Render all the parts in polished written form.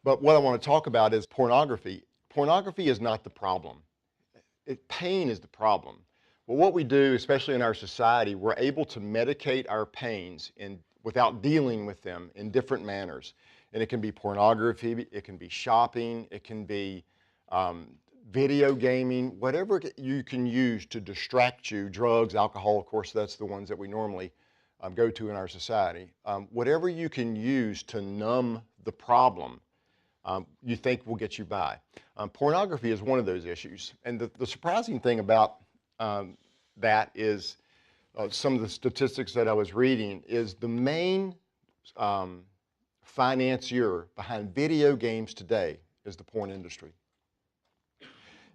But what I want to talk about is pornography. Pornography is not the problem. Pain is the problem. Well, what we do, especially in our society, we're able to medicate our pains without dealing with them in different manners. And it can be pornography, it can be shopping, it can be video gaming, whatever you can use to distract you, drugs, alcohol, of course, that's the ones that we normally go to in our society. Whatever you can use to numb the problem, you think will get you by. Pornography is one of those issues. And the surprising thing about that is some of the statistics that I was reading is the main financier behind video games today is the porn industry.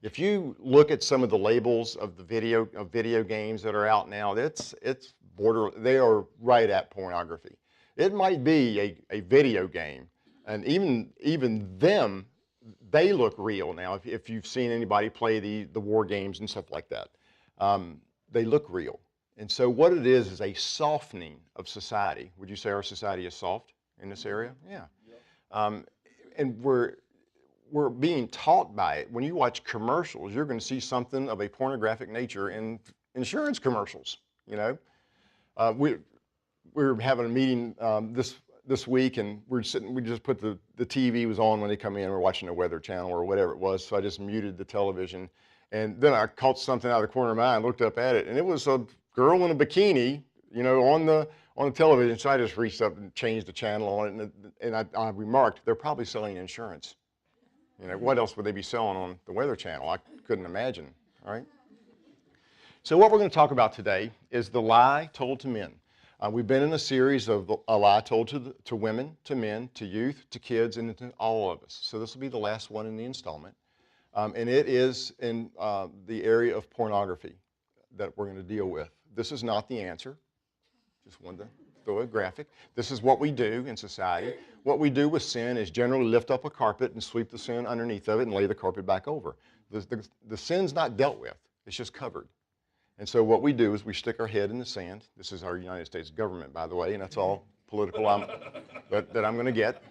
If you look at some of the labels of the video games that are out now, they are right at pornography. It might be a video game, and even them, they look real now. If you've seen anybody play the war games and stuff like that, they look real. And so what it is a softening of society. Would you say our society is soft in this area? Yeah. And we're being taught by it. When you watch commercials, you're going to see something of a pornographic nature in insurance commercials. You know, we're having a meeting this week, and we just put the TV was on when they come in. We're watching the Weather Channel or whatever it was, so I just muted the television. And then I caught something out of the corner of my eye and looked up at it, and it was a girl in a bikini, you know, on the television. So I just reached up and changed the channel on it, and I remarked, they're probably selling insurance. You know, what else would they be selling on the Weather Channel? I couldn't imagine, all right? So what we're going to talk about today is the lie told to men. We've been in a series of a lie told to women, to men, to youth, to kids, and to all of us. So this will be the last one in the installment. And it is in the area of pornography that we're going to deal with. This is not the answer. Just wanted to throw a graphic. This is what we do in society. What we do with sin is generally lift up a carpet and sweep the sin underneath of it and lay the carpet back over. The sin's not dealt with. It's just covered. And so what we do is we stick our head in the sand. This is our United States government, by the way, and that's all political that I'm going to get.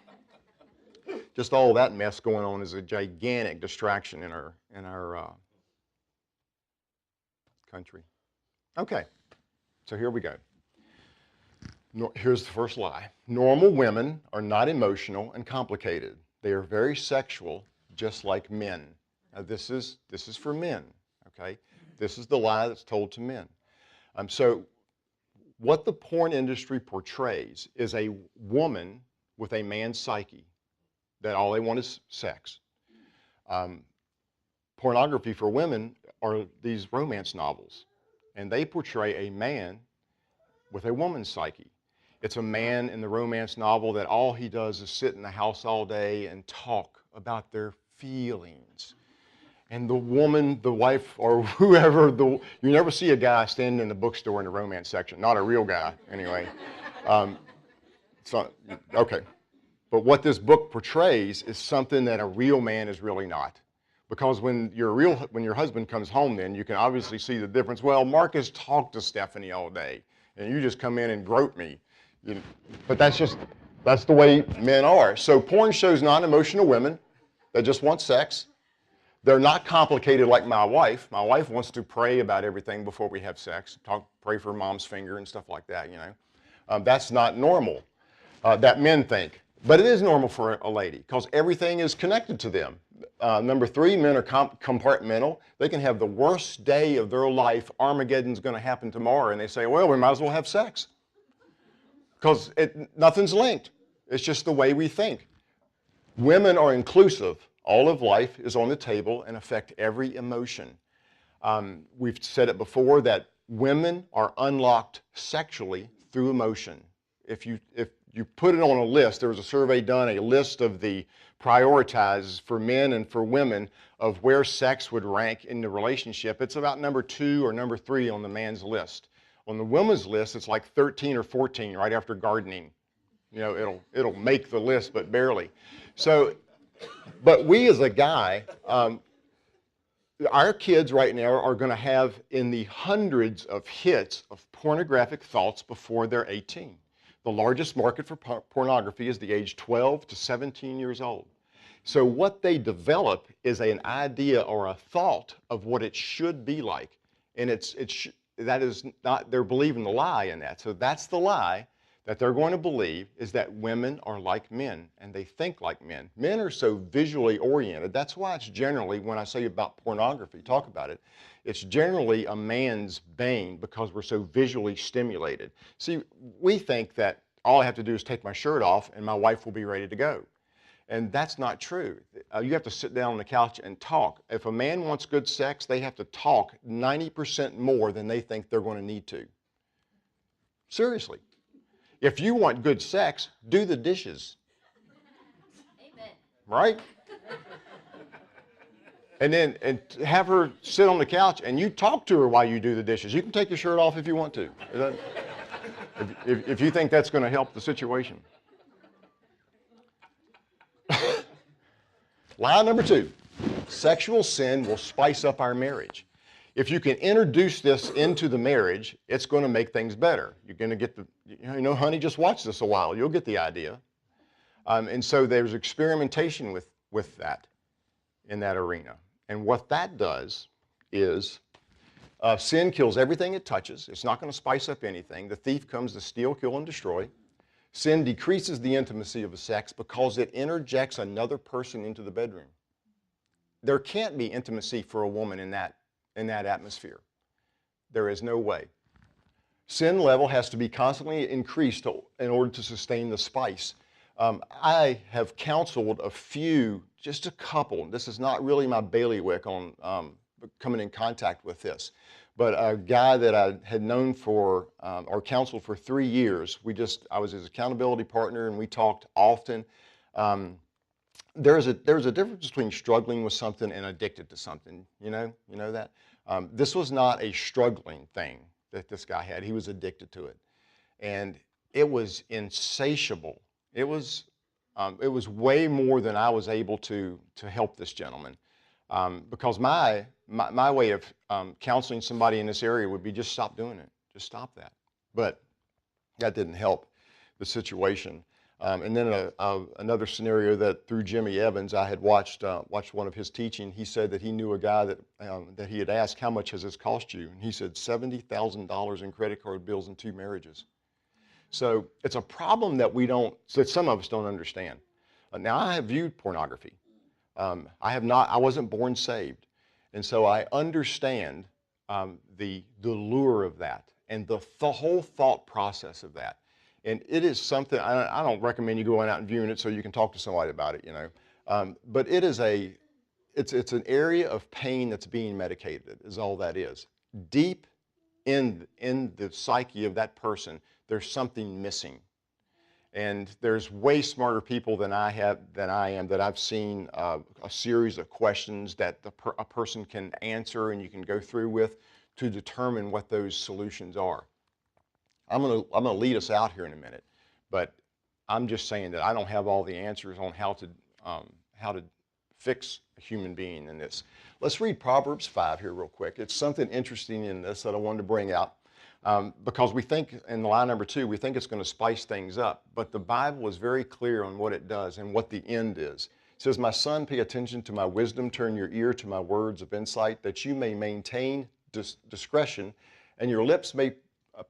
Just all that mess going on is a gigantic distraction in our country. Okay, so here we go. Here's the first lie. Normal women are not emotional and complicated. They are very sexual, just like men. Now this is for men, okay? This is the lie that's told to men. So what the porn industry portrays is a woman with a man's psyche, that all they want is sex. Pornography for women are these romance novels, and they portray a man with a woman's psyche. It's a man in the romance novel that all he does is sit in the house all day and talk about their feelings. And the woman, the wife, or whoever, you never see a guy standing in the bookstore in the romance section. Not a real guy, anyway. Okay. But what this book portrays is something that a real man is really not. Because when your husband comes home, then you can obviously see the difference. Well, Marcus talked to Stephanie all day, and you just come in and grope me. But that's the way men are. So porn shows non-emotional women that just want sex. They're not complicated like my wife. My wife wants to pray about everything before we have sex. Pray for mom's finger and stuff like that, you know. That's not normal, that men think. But it is normal for a lady because everything is connected to them. Number three, men are compartmental. They can have the worst day of their life. Armageddon's going to happen tomorrow. And they say, well, we might as well have sex. Because nothing's linked. It's just the way we think. Women are inclusive. All of life is on the table and affect every emotion. We've said it before that women are unlocked sexually through emotion. If you put it on a list, there was a survey done, a list of the prioritizes for men and for women of where sex would rank in the relationship. It's about number 2 or number 3 on the man's list. On the woman's list, it's like 13 or 14 right after gardening. You know, it'll make the list, but barely. So, but we as a guy, our kids right now are going to have in the hundreds of hits of pornographic thoughts before they're 18. The largest market for pornography is the age 12 to 17 years old. So what they develop is an idea or a thought of what it should be like. And that is not, they're believing the lie in that. So that's the lie that they're going to believe, is that women are like men and they think like men. Men are so visually oriented. That's why it's generally, when I say about pornography, talk about it, it's generally a man's bane because we're so visually stimulated. See, we think that all I have to do is take my shirt off and my wife will be ready to go. And that's not true. You have to sit down on the couch and talk. If a man wants good sex, they have to talk 90% more than they think they're going to need to. Seriously. If you want good sex, do the dishes. Amen. Right? And then have her sit on the couch and you talk to her while you do the dishes. You can take your shirt off if you want to. If you think that's going to help the situation. Lie number 2, sexual sin will spice up our marriage. If you can introduce this into the marriage, it's going to make things better. You're going to get honey, just watch this a while. You'll get the idea. And so there's experimentation with that in that arena. And what that does is sin kills everything it touches. It's not going to spice up anything. The thief comes to steal, kill, and destroy. Sin decreases the intimacy of the sex because it interjects another person into the bedroom. There can't be intimacy for a woman in that atmosphere. There is no way. Sin level has to be constantly increased in order to sustain the spice. I have counseled just a couple. This is not really my bailiwick on coming in contact with this. But a guy that I had known for, or counseled for 3 years, I was his accountability partner and we talked often. There's a difference between struggling with something and addicted to something, you know that? This was not a struggling thing that this guy had. He was addicted to it. And it was insatiable. It was way more than I was able to help this gentleman. Because my way of counseling somebody in this area would be just stop doing it. Just stop that. But that didn't help the situation. And then another scenario that through Jimmy Evans, I had watched one of his teaching. He said that he knew a guy that he had asked, how much has this cost you? And he said $70,000 in credit card bills and 2 marriages. So it's a problem that that some of us don't understand. Now I have viewed pornography. I wasn't born saved. And so I understand the lure of that and the whole thought process of that. And it is something, I don't recommend you going out and viewing it so you can talk to somebody about it, But it is it's an area of pain that's being medicated, is all that is. Deep in the psyche of that person, there's something missing. And there's way smarter people than I am that I've seen a series of questions that a person can answer and you can go through with to determine what those solutions are. I'm gonna lead us out here in a minute, but I'm just saying that I don't have all the answers on how to fix a human being in this. Let's read Proverbs 5 here real quick. It's something interesting in this that I wanted to bring out. Because we think, in line number 2, we think it's going to spice things up. But the Bible is very clear on what it does and what the end is. It says, my son, pay attention to my wisdom, turn your ear to my words of insight, that you may maintain discretion, and your lips may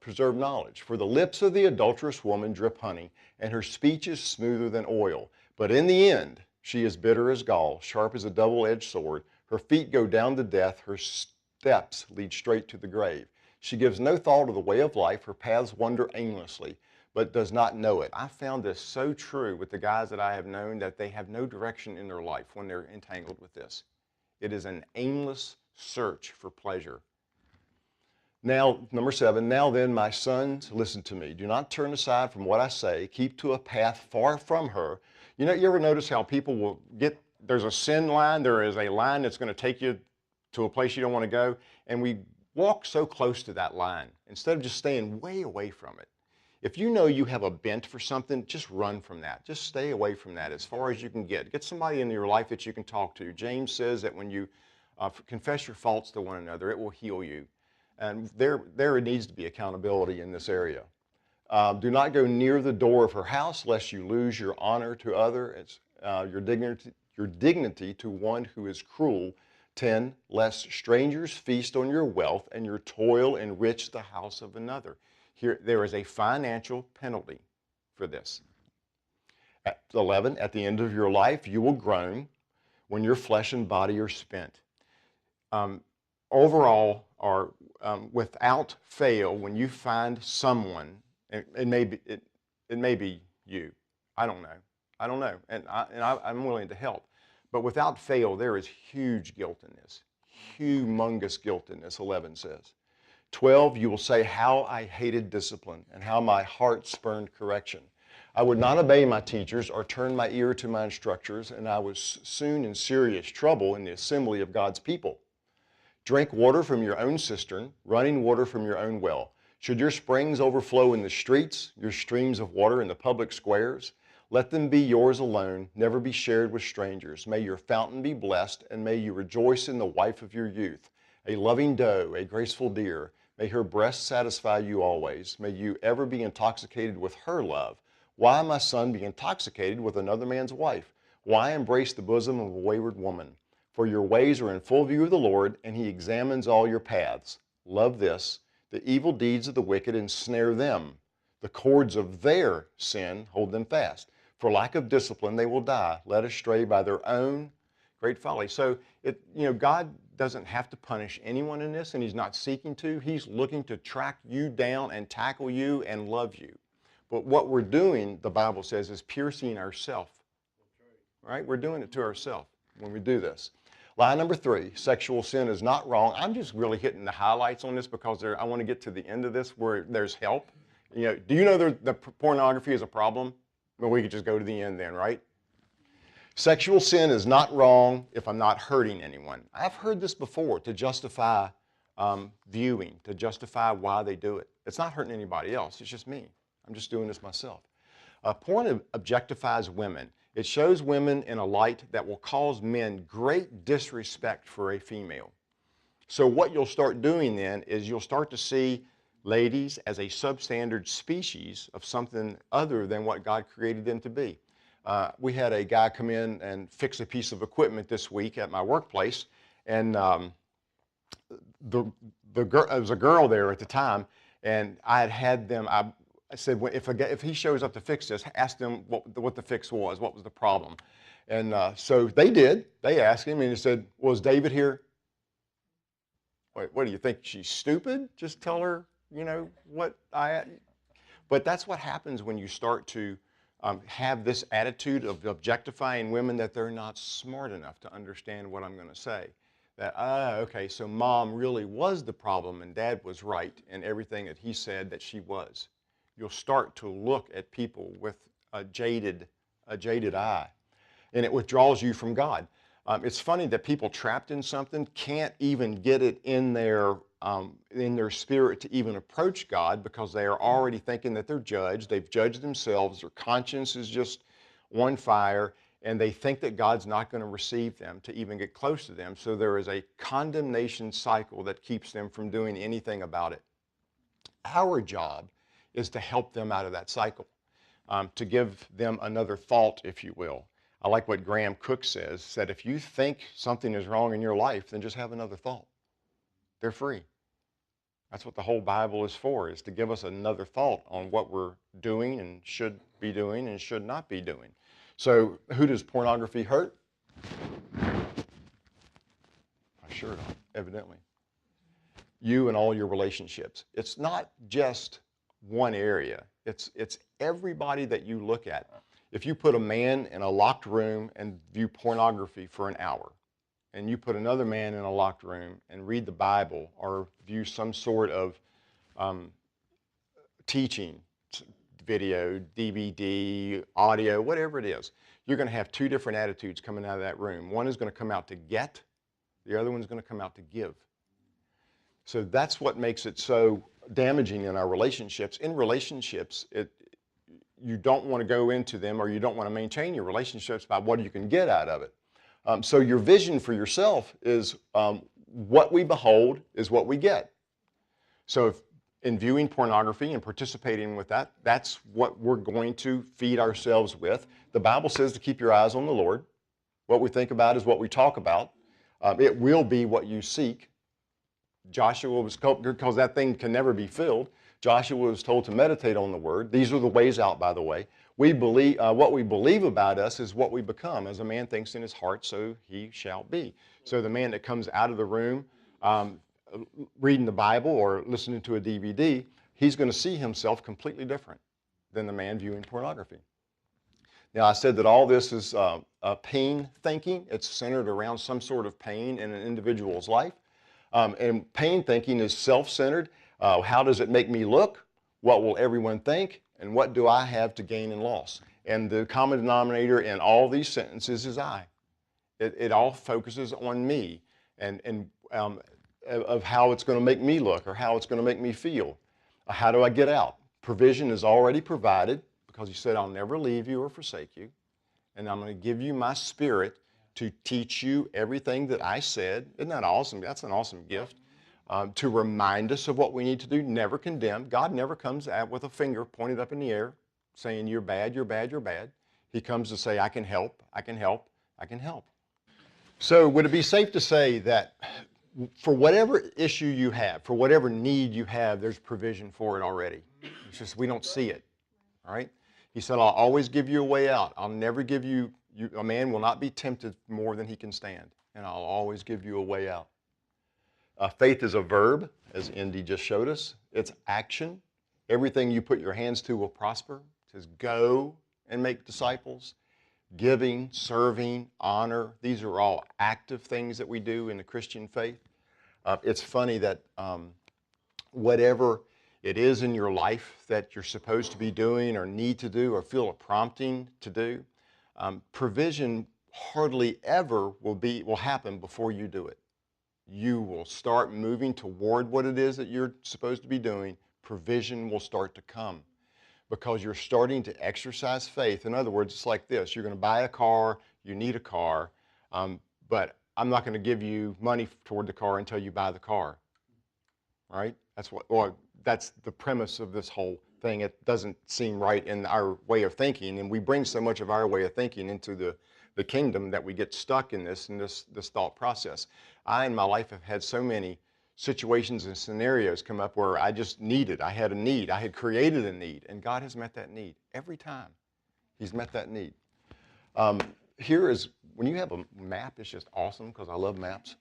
preserve knowledge. For the lips of the adulterous woman drip honey, and her speech is smoother than oil. But in the end, she is bitter as gall, sharp as a double-edged sword. Her feet go down to death, her steps lead straight to the grave. She gives no thought of the way of life. Her paths wander aimlessly, but does not know it. I found this so true with the guys that I have known, that they have no direction in their life when they're entangled with this. It is an aimless search for pleasure. Now, number 7, now then, my sons, listen to me. Do not turn aside from what I say. Keep to a path far from her. You ever notice how people will there's a sin line, there is a line that's going to take you to a place you don't want to go, and we walk so close to that line instead of just staying way away from it. If you know you have a bent for something, just run from that. Just stay away from that as far as you can get. Get somebody in your life that you can talk to. James says that when you confess your faults to one another, it will heal you. And there needs to be accountability in this area. Do not go near the door of her house lest you lose your honor to your dignity to one who is cruel. 10, lest strangers feast on your wealth and your toil enrich the house of another. Here, there is a financial penalty for this. At 11, at the end of your life, you will groan when your flesh and body are spent. Overall, or without fail, when you find someone, it may be you. I don't know, and I'm willing to help. But without fail, there is huge guilt in this, humongous guilt in this, 11 says. 12, you will say, how I hated discipline and how my heart spurned correction. I would not obey my teachers or turn my ear to my instructors, and I was soon in serious trouble in the assembly of God's people. Drink water from your own cistern, running water from your own well. Should your springs overflow in the streets, your streams of water in the public squares? Let them be yours alone, never be shared with strangers. May your fountain be blessed, and may you rejoice in the wife of your youth, a loving doe, a graceful deer. May her breast satisfy you always. May you ever be intoxicated with her love. Why, my son, be intoxicated with another man's wife? Why embrace the bosom of a wayward woman? For your ways are in full view of the Lord, and he examines all your paths. Love this, the evil deeds of the wicked ensnare them. The cords of their sin hold them fast. For lack of discipline, they will die, led astray by their own great folly. So, God doesn't have to punish anyone in this, and he's not seeking to. He's looking to track you down and tackle you and love you. But what we're doing, the Bible says, is piercing ourselves. Right? We're doing it to ourselves when we do this. Lie number 3, sexual sin is not wrong. I'm just really hitting the highlights on this because I want to get to the end of this where there's help. Do you know that pornography is a problem? Well, we could just go to the end then, right? Sexual sin is not wrong if I'm not hurting anyone. I've heard this before, to justify viewing, to justify why they do it. It's not hurting anybody else. It's just me. I'm just doing this myself. Porn objectifies women. It shows women in a light that will cause men great disrespect for a female. So what you'll start doing then is you'll start to see ladies as a substandard species of something other than what God created them to be. We had a guy come in and fix a piece of equipment this week at my workplace, and there was a girl there at the time, and I had them. I said, if he shows up to fix this, ask them what the fix was, what was the problem. And so they did. They asked him, and he said, was David here? Wait, what do you think? She's stupid? Just tell her, But that's what happens when you start to have this attitude of objectifying women, that they're not smart enough to understand what I'm going to say. That, okay, so mom really was the problem and dad was right in everything that he said that she was. You'll start to look at people with a jaded eye, and it withdraws you from God. It's funny that people trapped in something can't even get it in their spirit to even approach God, because they are already thinking that they're judged. They've judged themselves. Their conscience is just on fire, and they think that God's not going to receive them to even get close to them. So there is a condemnation cycle that keeps them from doing anything about it. Our job is to help them out of that cycle, to give them another thought, if you will. I like what Graham Cook says, that if you think something is wrong in your life, then just have another thought. They're free. That's what the whole Bible is for, is to give us another thought on what we're doing and should be doing and should not be doing. So who does pornography hurt? I sure don't, evidently. You and all your relationships. It's not just one area. It's everybody that you look at. If you put a man in a locked room and view pornography for an hour, and you put another man in a locked room and read the Bible or view some sort of teaching, video, DVD, audio, whatever it is, you're going to have two different attitudes coming out of that room. One is going to come out to get, the other one's going to come out to give. So that's what makes it so damaging in our relationships. In relationships, you don't want to go into them, or you don't want to maintain your relationships by what you can get out of it. So your vision for yourself is what we behold is what we get. So in viewing pornography and participating with that, that's what we're going to feed ourselves with. The Bible says to keep your eyes on the Lord. What we think about is what we talk about. It will be what you seek. Joshua was told, because that thing can never be filled, Joshua was told to meditate on the word. These are the ways out, by the way. We believe, what we believe about us is what we become. As a man thinks in his heart, so he shall be. So the man that comes out of the room reading the Bible or listening to a DVD, he's going to see himself completely different than the man viewing pornography. Now, I said that all this is pain thinking. It's centered around some sort of pain in an individual's life. And pain thinking is self-centered. How does it make me look? What will everyone think? And what do I have to gain and loss? And the common denominator in all these sentences is I. It all focuses on me and of how it's going to make me look or how it's going to make me feel. How do I get out? Provision is already provided because he said, I'll never leave you or forsake you. And I'm going to give you my spirit to teach you everything that I said. Isn't that awesome? That's an awesome gift. To remind us of what we need to do, never condemn. God never comes out with a finger pointed up in the air saying, you're bad, you're bad, you're bad. He comes to say, I can help, I can help, I can help. So would it be safe to say that for whatever issue you have, for whatever need you have, there's provision for it already? It's just we don't see it, all right? He said, I'll always give you a way out. I'll never give you, a man will not be tempted more than he can stand, and I'll always give you a way out. Faith is a verb, as Indy just showed us. It's action. Everything you put your hands to will prosper. It says go and make disciples. Giving, serving, honor, these are all active things that we do in the Christian faith. It's funny that whatever it is in your life that you're supposed to be doing or need to do or feel a prompting to do, provision hardly ever will happen before you do it. You will start moving toward what it is that you're supposed to be doing. Provision will start to come because you're starting to exercise faith. In other words, it's like this. You're going to buy a car, you need a car, but I'm not going to give you money toward the car until you buy the car, right? That's the premise of this whole thing. It doesn't seem right in our way of thinking, and we bring so much of our way of thinking into the kingdom that we get stuck in this thought process. I, in my life, have had so many situations and scenarios come up where I just needed. I had a need. I had created a need, and God has met that need every time. He's met that need. Here is, when you have a map, it's just awesome because I love maps.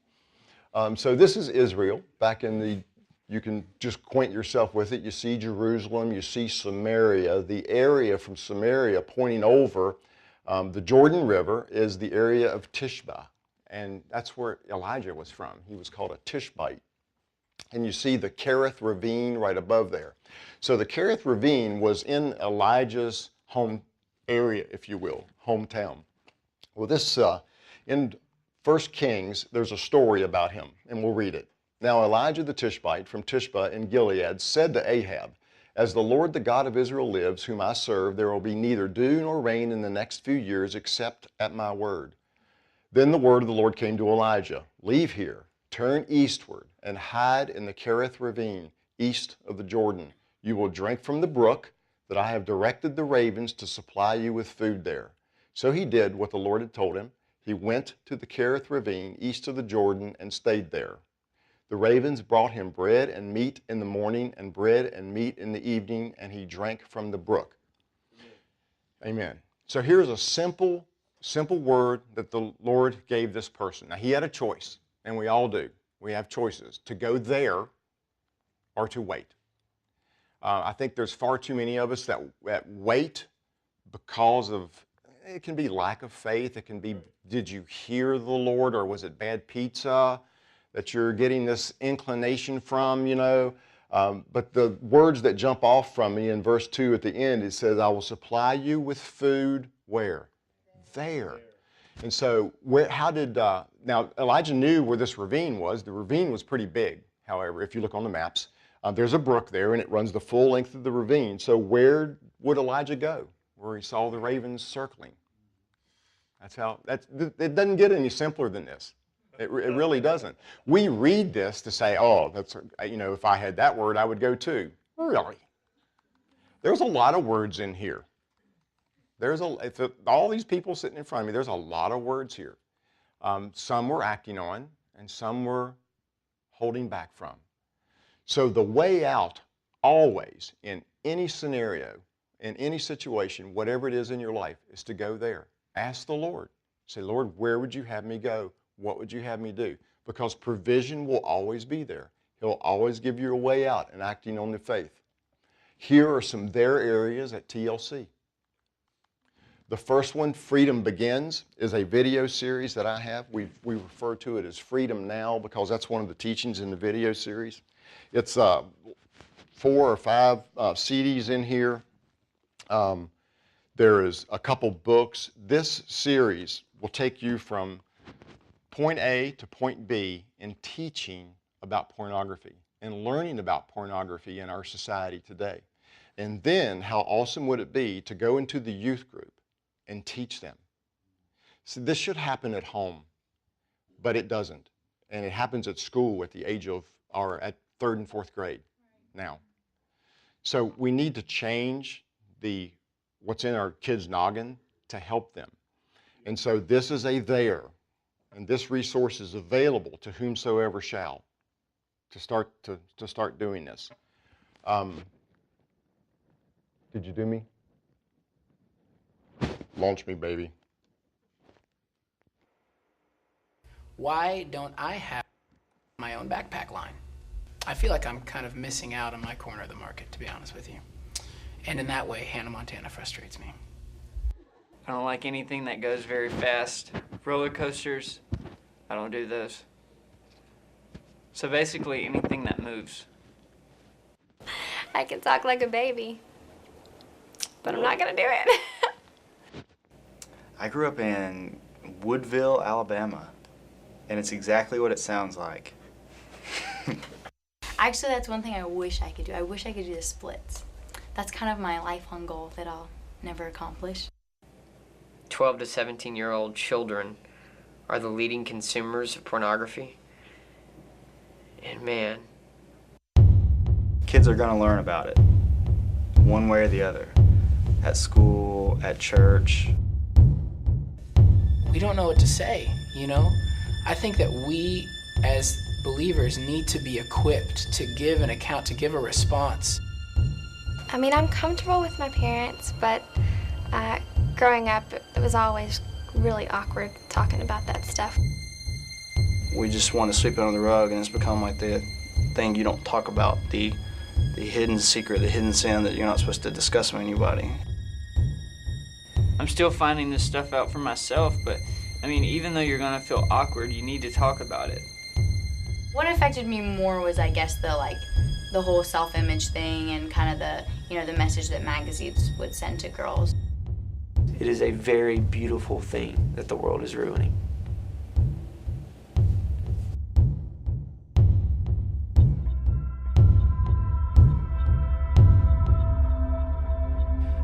So this is Israel back in the, you can just acquaint yourself with it. You see Jerusalem, you see Samaria. The area from Samaria pointing over the Jordan River is the area of Tishba, and that's where Elijah was from. He was called a Tishbite. And you see the Kerith Ravine right above there. So the Kerith Ravine was in Elijah's home area, if you will, hometown. Well, this, in 1 Kings, there's a story about him, and we'll read it. Now Elijah the Tishbite from Tishba in Gilead said to Ahab, as the Lord, the God of Israel lives, whom I serve, there will be neither dew nor rain in the next few years except at my word. Then the word of the Lord came to Elijah, leave here, turn eastward, and hide in the Kerith Ravine, east of the Jordan. You will drink from the brook that I have directed the ravens to supply you with food there. So he did what the Lord had told him. He went to the Kerith Ravine, east of the Jordan, and stayed there. The ravens brought him bread and meat in the morning and bread and meat in the evening, and he drank from the brook. Amen. So here's a simple word that the Lord gave this person. Now, he had a choice, and we all do. We have choices to go there or to wait. I think there's far too many of us that wait because of, it can be lack of faith. It can be, did you hear the Lord, or was it bad pizza that you're getting this inclination from, you know? But the words that jump off from me in verse 2 at the end, it says, I will supply you with food where? There. And so now Elijah knew where this ravine was. The ravine was pretty big, however, if you look on the maps. There's a brook there, and it runs the full length of the ravine. So where would Elijah go? Where he saw the ravens circling. It doesn't get any simpler than this. It really doesn't. We read this to say, oh, that's, if I had that word, I would go too. Really? There's a lot of words in here. All these people sitting in front of me, there's a lot of words here. Some we're acting on, and some we're holding back from. So the way out, always, in any scenario, in any situation, whatever it is in your life, is to go there. Ask the Lord. Say, Lord, where would you have me go? What would you have me do? Because provision will always be there. He'll always give you a way out in acting on the faith. Here are some there areas at TLC. The first one, Freedom Begins, is a video series that I have. We refer to it as Freedom Now because that's one of the teachings in the video series. It's 4 or 5 CDs in here. There is a couple books. This series will take you from point A to point B in teaching about pornography and learning about pornography in our society today. And then how awesome would it be to go into the youth group and teach them. So this should happen at home, but it doesn't. And it happens at school at the age of, or at 3rd and 4th grade now. So we need to change what's in our kids' noggin to help them. And so this is a there, and this resource is available to whomsoever shall to start doing this. Did you do me? Launch me, baby. Why don't I have my own backpack line? I feel like I'm kind of missing out on my corner of the market, to be honest with you. And in that way, Hannah Montana frustrates me. I don't like anything that goes very fast. Roller coasters, I don't do those. So basically, anything that moves. I can talk like a baby, but I'm not gonna do it. I grew up in Woodville, Alabama, and it's exactly what it sounds like. Actually, that's one thing I wish I could do. I wish I could do the splits. That's kind of my lifelong goal that I'll never accomplish. 12 to 17-year-old children are the leading consumers of pornography. And man, Kids are gonna learn about it, one way or the other, at school, at church. We don't know what to say, you know? I think that we, as believers, need to be equipped to give an account, to give a response. I mean, I'm comfortable with my parents, but growing up, it was always really awkward talking about that stuff. We just want to sweep it under the rug, and it's become like the thing you don't talk about, the hidden secret, the hidden sin that you're not supposed to discuss with anybody. I'm still finding this stuff out for myself, but I mean, even though you're gonna feel awkward, you need to talk about it. What affected me more was, I guess, the whole self-image thing and kind of the message that magazines would send to girls. It is a very beautiful thing that the world is ruining.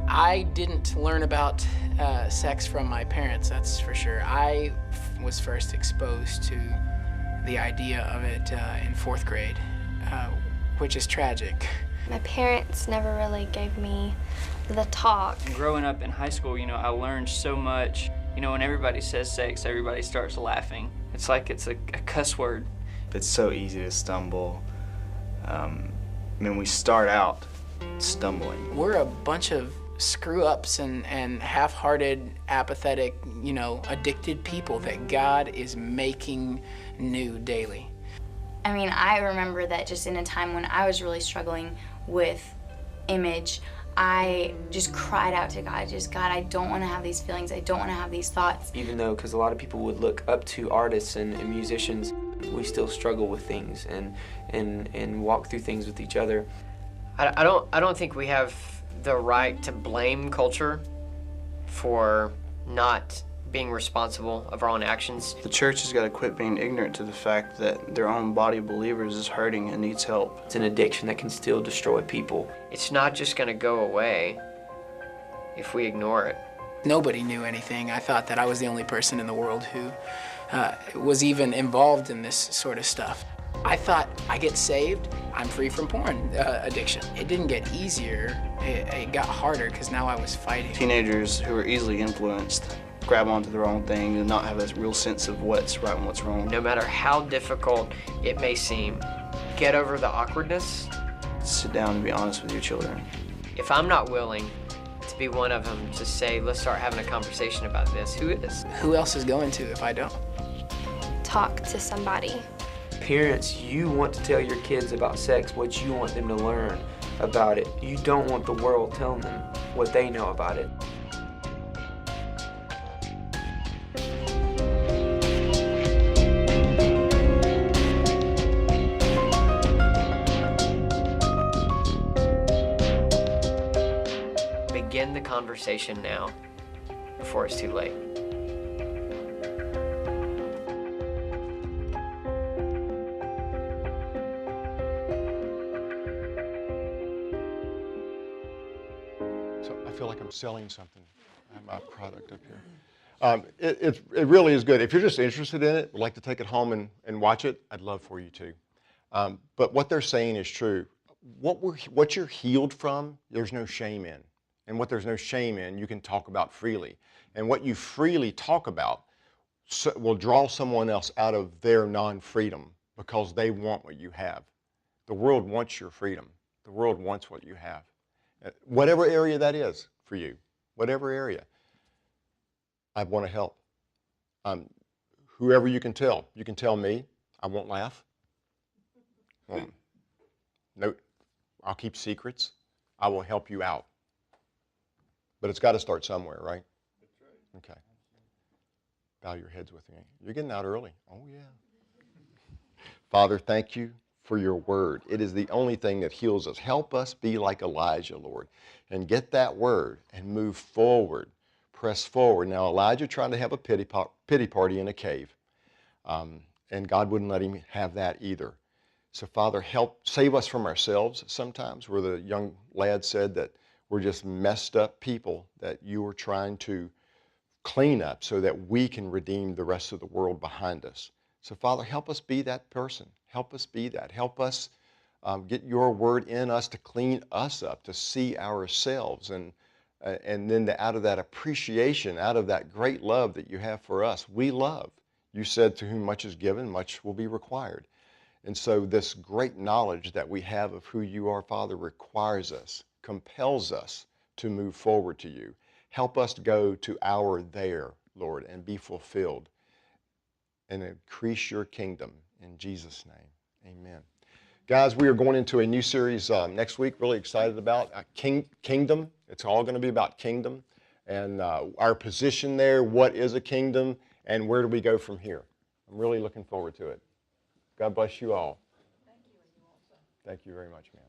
I didn't learn about sex from my parents, that's for sure. I was first exposed to the idea of it in 4th grade, which is tragic. My parents never really gave me the talk. Growing up in high school, you know, I learned so much. You know, when everybody says sex, everybody starts laughing. It's like it's a cuss word. It's so easy to stumble. I mean, we start out stumbling. We're a bunch of screw-ups and half-hearted, apathetic, addicted people that God is making new daily. I mean, I remember that just in a time when I was really struggling with image, I just cried out to God, God, I don't want to have these feelings, I don't want to have these thoughts. Even though, because a lot of people would look up to artists and musicians, we still struggle with things and walk through things with each other. I don't think we have the right to blame culture for not being responsible of our own actions. The church has got to quit being ignorant to the fact that their own body of believers is hurting and needs help. It's an addiction that can still destroy people. It's not just going to go away if we ignore it. Nobody knew anything. I thought that I was the only person in the world who was even involved in this sort of stuff. I thought, I get saved, I'm free from porn addiction. It didn't get easier, it got harder because now I was fighting. Teenagers who are easily influenced grab onto the wrong thing and not have a real sense of what's right and what's wrong. No matter how difficult it may seem, get over the awkwardness. Sit down and be honest with your children. If I'm not willing to be one of them to say, let's start having a conversation about this, who is? Who else is going to if I don't? Talk to somebody. Parents, you want to tell your kids about sex what you want them to learn about it. You don't want the world telling them what they know about it. Begin the conversation now before it's too late. So I feel like I'm selling something. I have my product up here. It really is good. If you're just interested in it, would like to take it home and watch it, I'd love for you to. But what they're saying is true. What you're healed from, there's no shame in. And what there's no shame in, you can talk about freely. And what you freely talk about will draw someone else out of their non-freedom because they want what you have. The world wants your freedom. The world wants what you have. Whatever area that is for you, whatever area, I want to help. Whoever you can tell me, I won't laugh. No, I'll keep secrets. I will help you out. But it's got to start somewhere, right? That's right. Okay. Bow your heads with me. You're getting out early. Oh, yeah. Father, thank you for your word. It is the only thing that heals us. Help us be like Elijah, Lord, and get that word and move forward, press forward. Now, Elijah trying to have a pity party in a cave, and God wouldn't let him have that either. So, Father, help save us from ourselves sometimes, where the young lad said that we're just messed up people that you are trying to clean up so that we can redeem the rest of the world behind us. So, Father, help us be that person. Help us be that. Help us get your word in us to clean us up, to see ourselves, and then out of that appreciation, out of that great love that you have for us, we love. You said, to whom much is given, much will be required. And so this great knowledge that we have of who you are, Father, requires us, compels us to move forward to you. Help us to go to our there, Lord, and be fulfilled and increase your kingdom in Jesus' name. Amen. Guys, we are going into a new series next week, really excited about kingdom. It's all going to be about kingdom and our position there, what is a kingdom, and where do we go from here. I'm really looking forward to it. God bless you all. Thank you, and you also. Thank you very much, ma'am.